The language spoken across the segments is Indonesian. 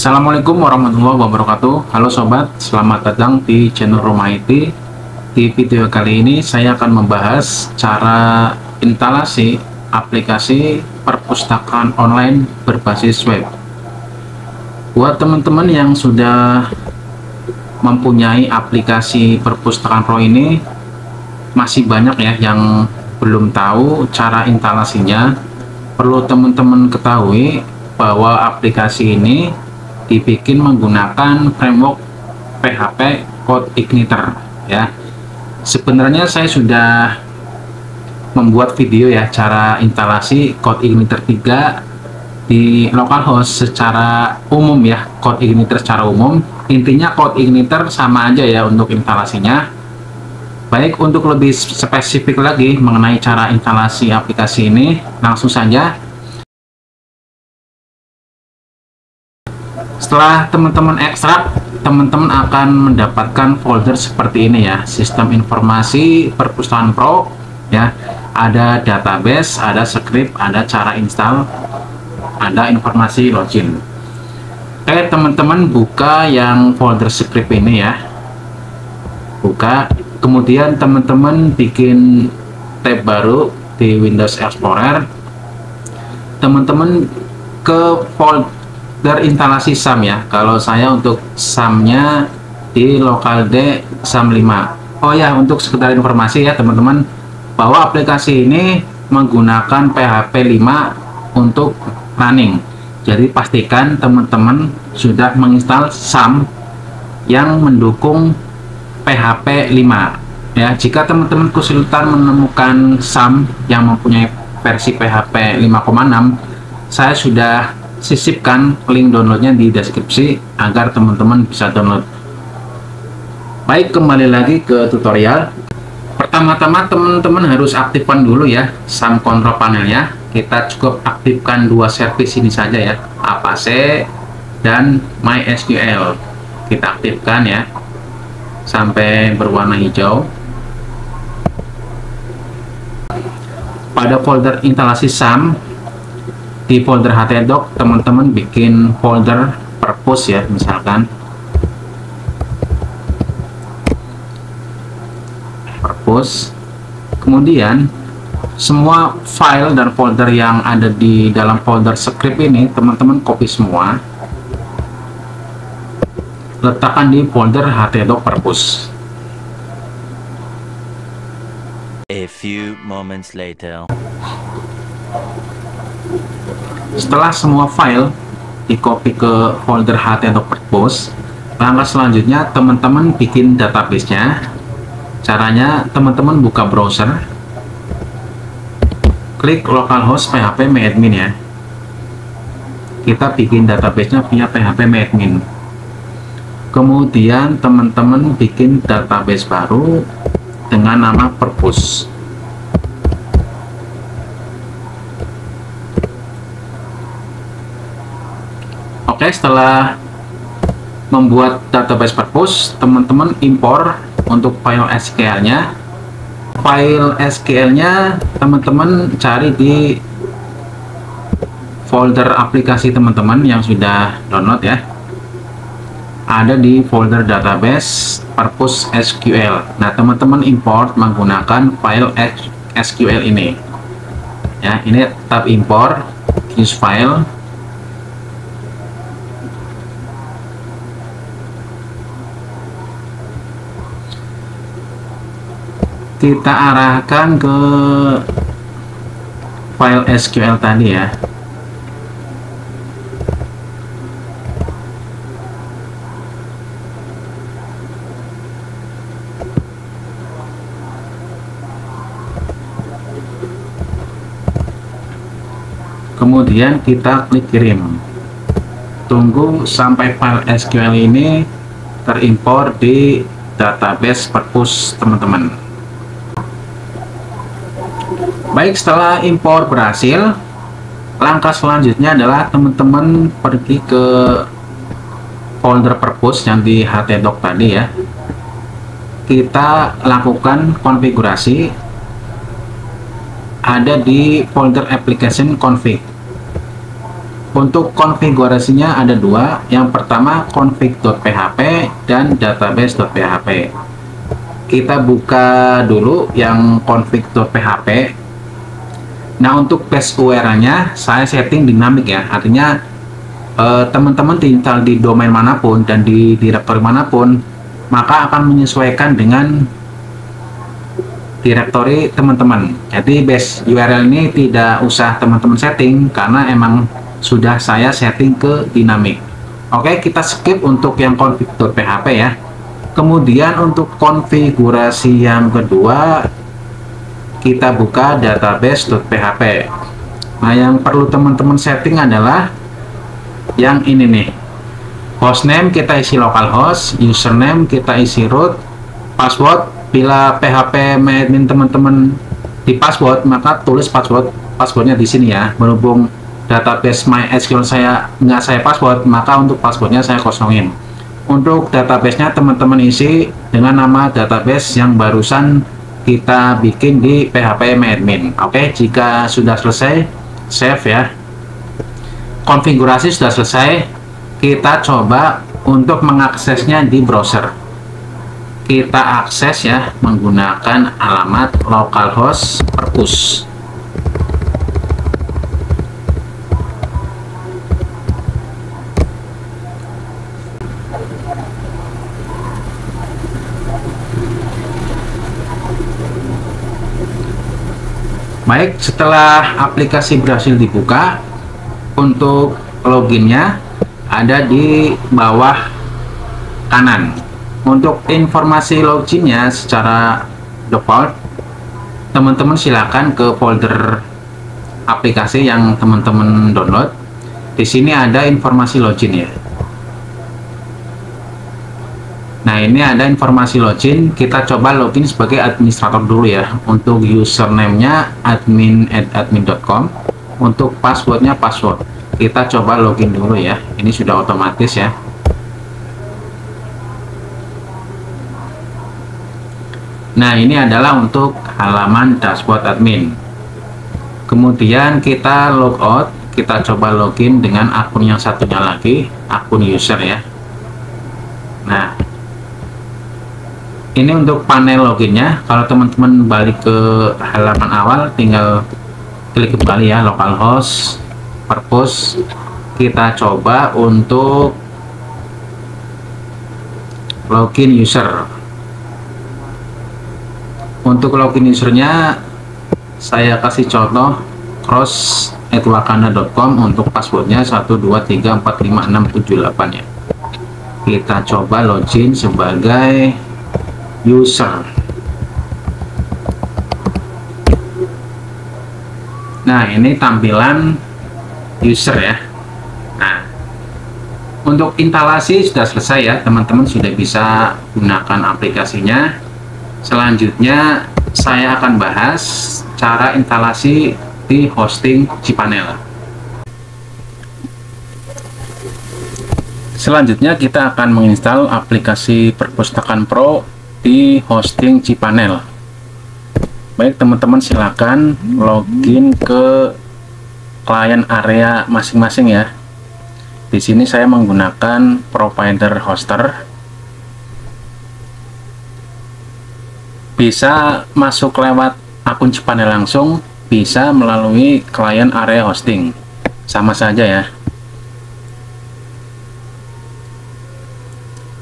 Assalamualaikum warahmatullahi wabarakatuh. Halo sobat, selamat datang di channel Rumah IT. Di video kali ini saya akan membahas cara instalasi aplikasi perpustakaan online berbasis web. Buat teman-teman yang sudah mempunyai aplikasi perpustakaan pro ini, masih banyak ya yang belum tahu cara instalasinya. Perlu teman-teman ketahui bahwa aplikasi ini dibikin menggunakan framework PHP CodeIgniter ya. Sebenarnya saya sudah membuat video ya cara instalasi CodeIgniter 3 di localhost secara umum ya, CodeIgniter secara umum. Intinya CodeIgniter sama aja ya untuk instalasinya. Baik, untuk lebih spesifik lagi mengenai cara instalasi aplikasi ini, langsung saja. Setelah teman-teman ekstrak, teman-teman akan mendapatkan folder seperti ini ya, sistem informasi perpustakaan pro ya. Ada database, ada script, ada cara install, ada informasi login. Oke, teman-teman buka yang folder script ini ya, buka. Kemudian teman-teman bikin tab baru di Windows Explorer. Teman-teman ke folder instalasi SAM ya. Kalau saya untuk SAM-nya di local D SAM 5. Oh ya, untuk sekedar informasi ya teman-teman, bahwa aplikasi ini menggunakan PHP 5 untuk running. Jadi pastikan teman-teman sudah menginstal SAM yang mendukung PHP 5 ya. Jika teman-teman kesulitan menemukan SAM yang mempunyai versi PHP 5,6, saya sudah sisipkan link downloadnya di deskripsi agar teman-teman bisa download. Baik, kembali lagi ke tutorial. Pertama-tama teman-teman harus aktifkan dulu ya SAM control panelnya. Kita cukup aktifkan dua service ini saja ya, Avast dan MySQL. Kita aktifkan ya sampai berwarna hijau. Pada folder instalasi SAM, di folder htdoc teman-teman bikin folder purpose ya, misalkan purpose. Kemudian semua file dan folder yang ada di dalam folder script ini teman-teman copy semua, letakkan di folder htdoc purpose. A few moments later. Setelah semua file di copy ke folder htdoc purpose, langkah selanjutnya teman-teman bikin database-nya. Caranya teman-teman buka browser, klik localhost php myadmin ya. Kita bikin database-nya via php myadmin. Kemudian teman-teman bikin database baru dengan nama purpose. Oke, setelah membuat database purpose, teman-teman impor untuk file SQL-nya. File SQL-nya teman-teman cari di folder aplikasi teman-teman yang sudah download ya. Ada di folder database purpose SQL. Nah, teman-teman import menggunakan file SQL ini. Ya, ini tab import, use file. Kita arahkan ke file SQL tadi ya. Kemudian kita klik kirim. Tunggu sampai file SQL ini terimpor di database purpose teman-teman. Baik, setelah impor berhasil, langkah selanjutnya adalah teman-teman pergi ke folder purpose yang di htdoc tadi ya. Kita lakukan konfigurasi, ada di folder application config. Untuk konfigurasinya ada dua. Yang pertama config.php dan database.php. Kita buka dulu yang config.php. Nah, untuk base URL-nya saya setting dinamik ya. Artinya teman-teman tinggal di domain manapun dan di direktori manapun, maka akan menyesuaikan dengan direktori teman-teman. Jadi base URL ini tidak usah teman-teman setting karena emang sudah saya setting ke dinamik. Oke, kita skip untuk yang config.php ya. Kemudian untuk konfigurasi yang kedua, kita buka database.php. Nah, yang perlu teman-teman setting adalah yang ini nih. Hostname kita isi localhost, username kita isi root, password bila PHP admin teman-teman di password, maka tulis passwordnya di sini ya. Berhubung database MySQL saya nggak saya password, maka untuk passwordnya saya kosongin. Untuk databasenya teman-teman isi dengan nama database yang barusan kita bikin di PHP admin. Oke, jika sudah selesai, save ya. Konfigurasi sudah selesai, kita coba untuk mengaksesnya di browser. Kita akses ya menggunakan alamat localhost perpus. Baik, setelah aplikasi berhasil dibuka, untuk loginnya ada di bawah kanan. Untuk informasi loginnya secara default, teman-teman silakan ke folder aplikasi yang teman-teman download. Di sini ada informasi login ya. Nah, ini ada informasi login. Kita coba login sebagai administrator dulu ya. Untuk username-nya admin@admin.com. Untuk passwordnya password. Kita coba login dulu ya. Ini sudah otomatis ya. Nah, ini adalah untuk halaman dashboard admin. Kemudian kita logout. Kita coba login dengan akun yang satunya lagi, akun user ya. Nah, ini untuk panel loginnya. Kalau teman-teman balik ke halaman awal, tinggal klik kembali ya, localhost perpus. Kita coba untuk login user. Untuk login usernya saya kasih contoh cross@wakanda.com. Untuk passwordnya 1234567 ya. Kita coba login sebagai user. Nah, ini tampilan user ya. Nah, untuk instalasi sudah selesai ya, teman-teman sudah bisa gunakan aplikasinya. Selanjutnya saya akan bahas cara instalasi di hosting cPanel. Selanjutnya kita akan menginstal aplikasi Perpustakaan Pro di hosting cPanel. Baik teman-teman, silakan login ke klien area masing-masing ya. Di sini saya menggunakan provider hoster. Bisa masuk lewat akun cPanel langsung, bisa melalui klien area hosting. Sama saja ya.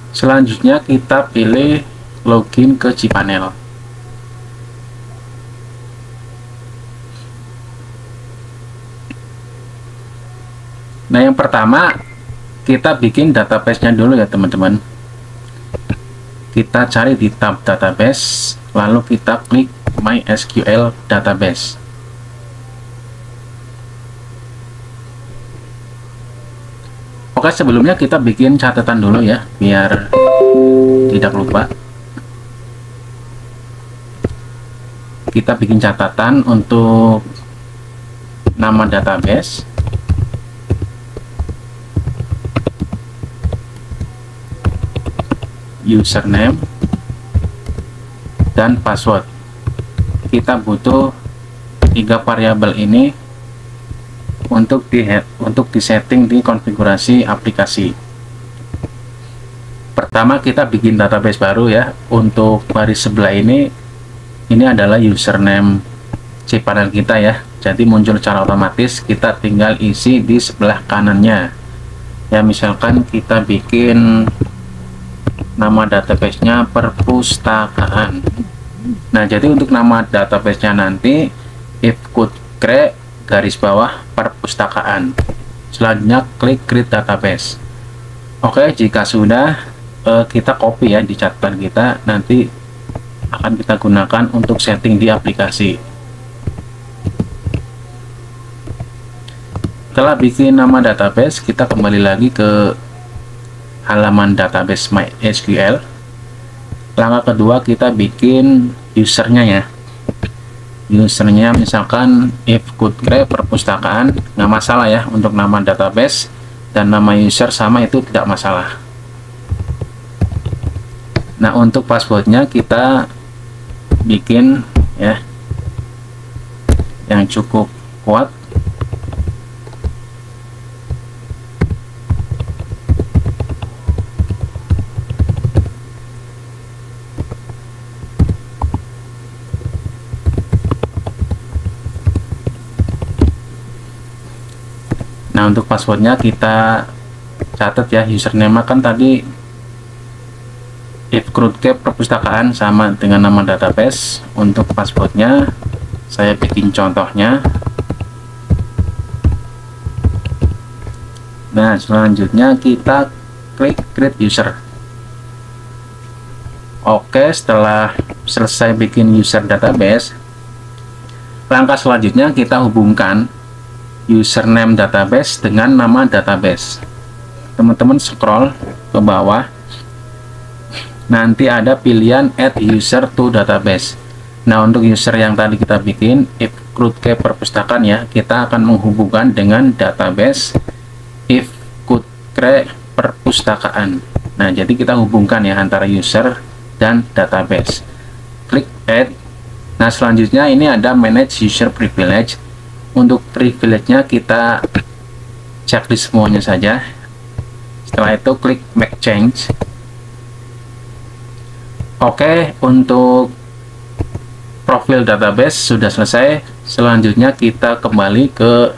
Selanjutnya kita pilih login ke cPanel. Nah, yang pertama kita bikin database-nya dulu ya teman-teman. Kita cari di tab database, lalu kita klik MySQL database. Oke, sebelumnya kita bikin catatan dulu ya, biar tidak lupa. Kita bikin catatan untuk nama database, username, dan password. Kita butuh 3 variabel ini untuk disetting di konfigurasi aplikasi. Pertama kita bikin database baru ya. Untuk baris sebelah ini adalah username cPanel kita ya. Jadi muncul secara otomatis, kita tinggal isi di sebelah kanannya. Ya, misalkan kita bikin nama databasenya perpustakaan. Nah, jadi untuk nama databasenya nanti if could create garis bawah perpustakaan. Selanjutnya klik create database. Oke, jika sudah kita copy ya di catatan kita, nanti akan kita gunakan untuk setting di aplikasi. Setelah bikin nama database, kita kembali lagi ke halaman database MySQL. Langkah kedua kita bikin usernya ya. Usernya misalkan if could create perpustakaan, nggak masalah ya. Untuk nama database dan nama user sama, itu tidak masalah. Nah, untuk passwordnya kita bikin ya yang cukup kuat. Nah, untuk passwordnya kita catat ya. Username kan tadi if could create perpustakaan sama dengan nama database. Untuk passwordnya saya bikin contohnya. Nah, selanjutnya kita klik create user. Oke, setelah selesai bikin user database, langkah selanjutnya kita hubungkan username database dengan nama database. Teman-teman scroll ke bawah, nanti ada pilihan add user to database. Nah, untuk user yang tadi kita bikin if could create perpustakaan ya, kita akan menghubungkan dengan database if could create perpustakaan. Nah, jadi kita hubungkan ya antara user dan database. Klik add. Nah, selanjutnya ini ada manage user privilege. Untuk privilege-nya kita checklist semuanya saja. Setelah itu klik make change. Oke, untuk profil database sudah selesai. Selanjutnya kita kembali ke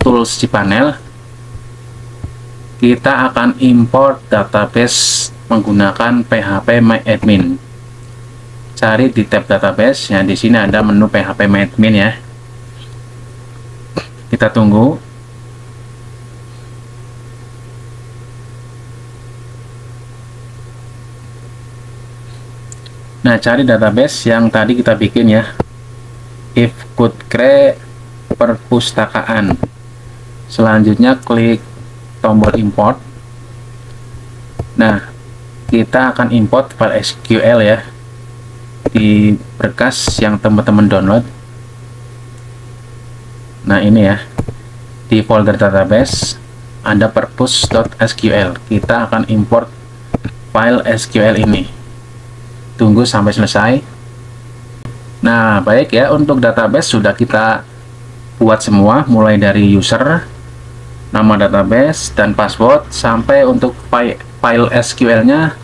tools cPanel. Kita akan import database menggunakan phpMyAdmin. Cari di tab database. Ya, di sini ada menu phpMyAdmin ya. Kita tunggu. Nah, cari database yang tadi kita bikin ya. If could create perpustakaan. Selanjutnya klik tombol import. Nah, kita akan import file SQL ya di berkas yang teman-teman download. Nah, ini ya, di folder database ada purpose.sql. Kita akan import file SQL ini. Tunggu sampai selesai. Nah, baik ya, untuk database sudah kita buat semua, mulai dari user, nama database, dan password, sampai untuk file SQL-nya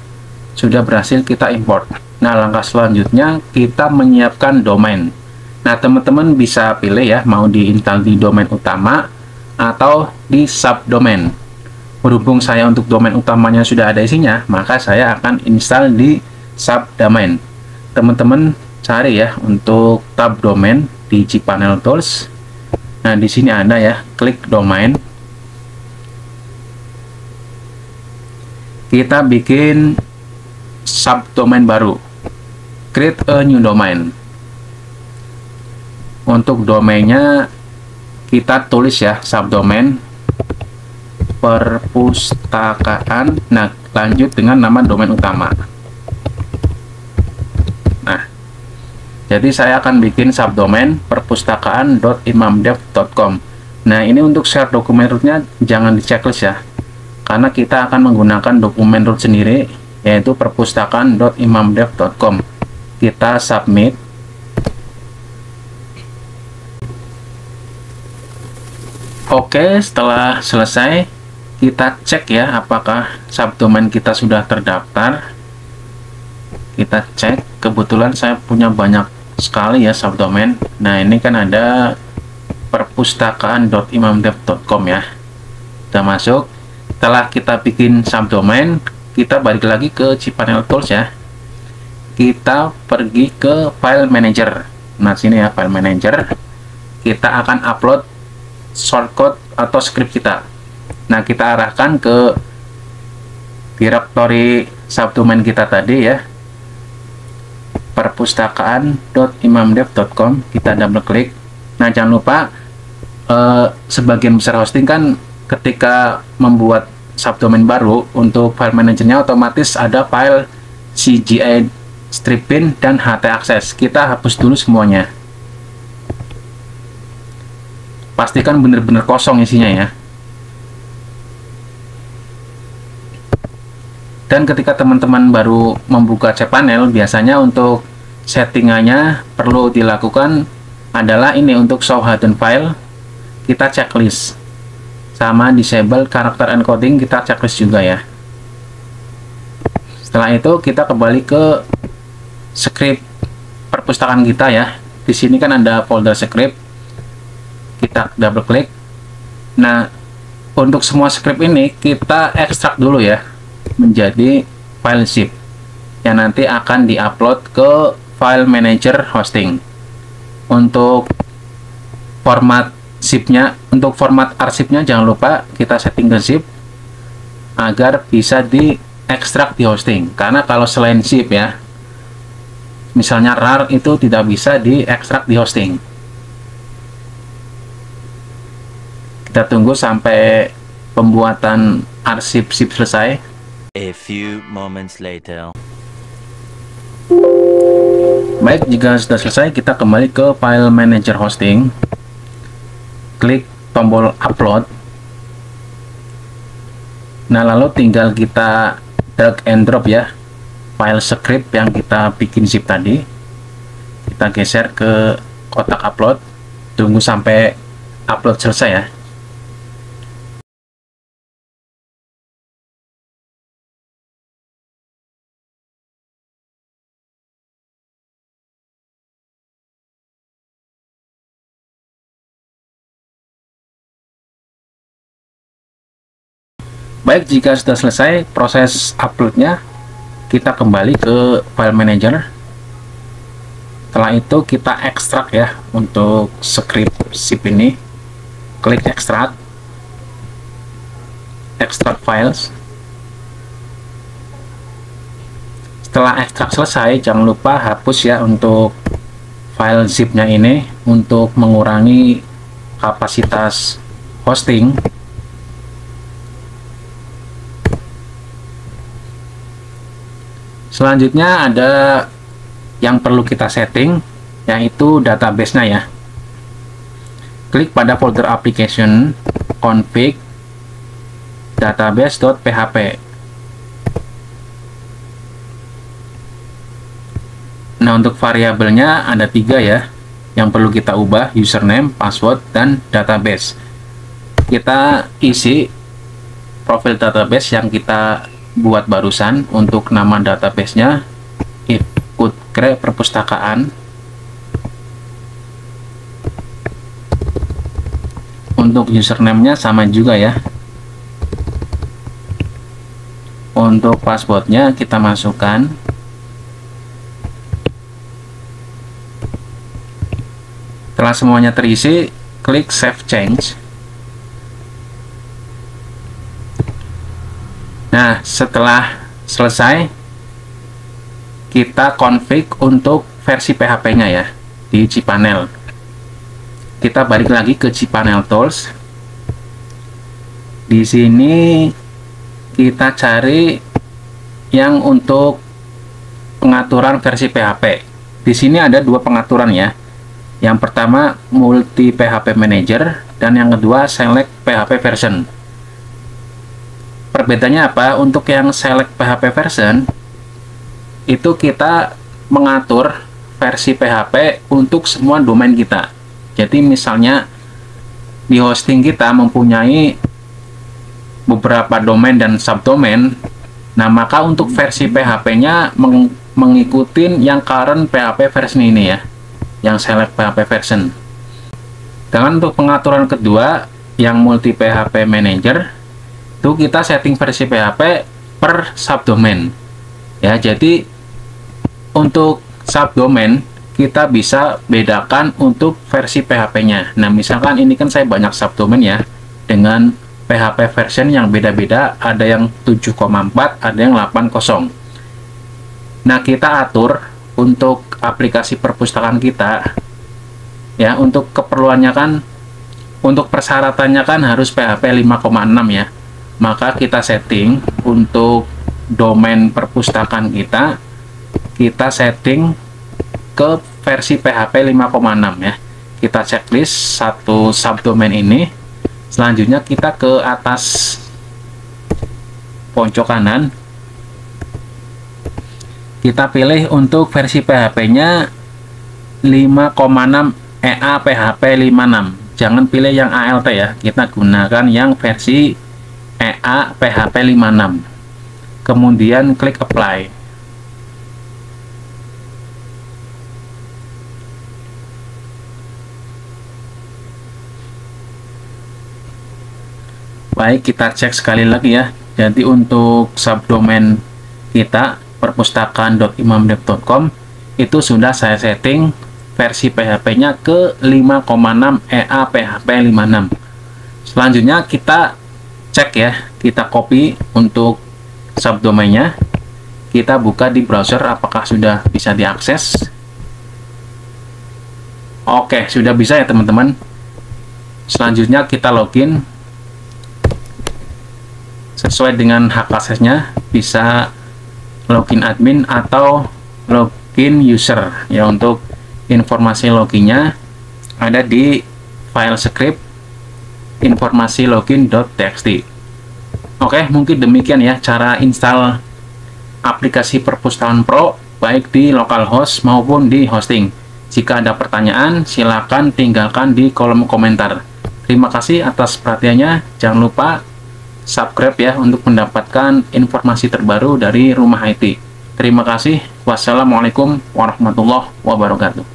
sudah berhasil kita import. Nah, langkah selanjutnya kita menyiapkan domain. Nah, teman-teman bisa pilih ya, mau diinstal di domain utama atau di subdomain. Berhubung saya untuk domain utamanya sudah ada isinya, maka saya akan install di subdomain. Teman-teman cari ya untuk subdomain di cPanel Tools. Nah, di sini ada ya, klik domain. Kita bikin subdomain baru. Create a new domain. Untuk domainnya kita tulis ya, subdomain perpustakaan. Nah, lanjut dengan nama domain utama. Nah, jadi saya akan bikin subdomain perpustakaan.imamdev.com. Nah, ini untuk share dokumen rootnya jangan di checklist ya, karena kita akan menggunakan dokumen root sendiri, yaitu perpustakaan.imamdev.com. Kita submit. Oke, setelah selesai kita cek ya apakah subdomain kita sudah terdaftar. Kita cek, kebetulan saya punya banyak sekali ya subdomain. Nah, ini kan ada perpustakaan.imamdev.com ya. Kita masuk. Setelah kita bikin subdomain, kita balik lagi ke cPanel Tools ya. Kita pergi ke File Manager. Nah, sini ya File Manager. Kita akan upload shortcode atau script kita. Nah, kita arahkan ke directory subdomain kita tadi ya, perpustakaan.imamdev.com. Kita double klik. Nah, jangan lupa sebagian besar hosting kan ketika membuat subdomain baru, untuk file manajernya otomatis ada file CGI stripin dan htaccess. Kita hapus dulu semuanya. Pastikan benar-benar kosong isinya ya. Dan ketika teman-teman baru membuka cPanel, biasanya untuk settingannya perlu dilakukan adalah ini, untuk show hidden file kita checklist, sama disable character encoding kita checklist juga ya. Setelah itu kita kembali ke script perpustakaan kita ya. Di sini kan ada folder script, kita double klik. Nah, untuk semua script ini kita ekstrak dulu ya menjadi file zip yang nanti akan diupload ke file manager hosting. Untuk format zipnya, untuk format arsipnya jangan lupa kita setting ke zip agar bisa diekstrak di hosting. Karena kalau selain zip ya, misalnya RAR, itu tidak bisa diekstrak di hosting. Kita tunggu sampai pembuatan arsip zip selesai. A few moments later. Baik, jika sudah selesai, kita kembali ke file manager hosting. Klik tombol upload. Nah, lalu tinggal kita drag and drop ya file script yang kita bikin zip tadi. Kita geser ke kotak upload. Tunggu sampai upload selesai ya. Baik, jika sudah selesai proses uploadnya, kita kembali ke file manager. Setelah itu kita ekstrak ya untuk script zip ini. Klik extract files. Setelah ekstrak selesai, jangan lupa hapus ya untuk file zipnya ini untuk mengurangi kapasitas hosting. Selanjutnya ada yang perlu kita setting, yaitu database-nya ya. Klik pada folder application, config, database.php. Nah, untuk variabelnya ada 3 ya, yang perlu kita ubah: username, password, dan database. Kita isi profil database yang kita buat barusan. Untuk nama database-nya ikut perpustakaan. Untuk username-nya sama juga ya. Untuk password-nya kita masukkan. Setelah semuanya terisi, klik save change. Nah, setelah selesai, kita config untuk versi PHP-nya ya di cPanel. Kita balik lagi ke cPanel Tools. Di sini kita cari yang untuk pengaturan versi PHP. Di sini ada 2 pengaturan ya. Yang pertama multi PHP Manager, dan yang kedua select PHP version. Perbedaannya apa? Untuk yang select PHP version itu kita mengatur versi PHP untuk semua domain kita. Jadi misalnya di hosting kita mempunyai beberapa domain dan subdomain. Nah, maka untuk versi PHP-nya mengikuti yang current PHP version ini ya, yang select PHP version. Dan untuk pengaturan kedua, yang multi PHP manager, itu kita setting versi PHP per subdomain. Ya, jadi untuk subdomain kita bisa bedakan untuk versi PHP-nya. Nah, misalkan ini kan saya banyak subdomain ya, dengan PHP version yang beda-beda, ada yang 7,4, ada yang 8.0. Nah, kita atur untuk aplikasi perpustakaan kita, ya, untuk keperluannya kan, untuk persyaratannya kan harus PHP 5,6 ya. Maka kita setting untuk domain perpustakaan kita setting ke versi PHP 5,6 ya. Kita checklist satu subdomain ini. Selanjutnya kita ke atas pojok kanan. Kita pilih untuk versi PHP-nya 5,6 EA PHP 56. Jangan pilih yang ALT ya. Kita gunakan yang versi EA PHP 56. Kemudian klik apply. Baik, kita cek sekali lagi ya. Jadi untuk subdomain kita perpustakaan.imamdev.com itu sudah saya setting versi PHP-nya ke 5,6 EA PHP 56. Selanjutnya kita cek ya, kita copy untuk subdomainnya. Kita buka di browser apakah sudah bisa diakses. Oke, sudah bisa ya teman-teman. Selanjutnya kita login sesuai dengan hak aksesnya, bisa login admin atau login user ya. Untuk informasi loginnya ada di file script informasi login.txt. Oke, mungkin demikian ya cara install aplikasi Perpustakaan Pro baik di localhost maupun di hosting. Jika ada pertanyaan, silakan tinggalkan di kolom komentar. Terima kasih atas perhatiannya. Jangan lupa subscribe ya untuk mendapatkan informasi terbaru dari Rumah IT. Terima kasih. Wassalamualaikum warahmatullahi wabarakatuh.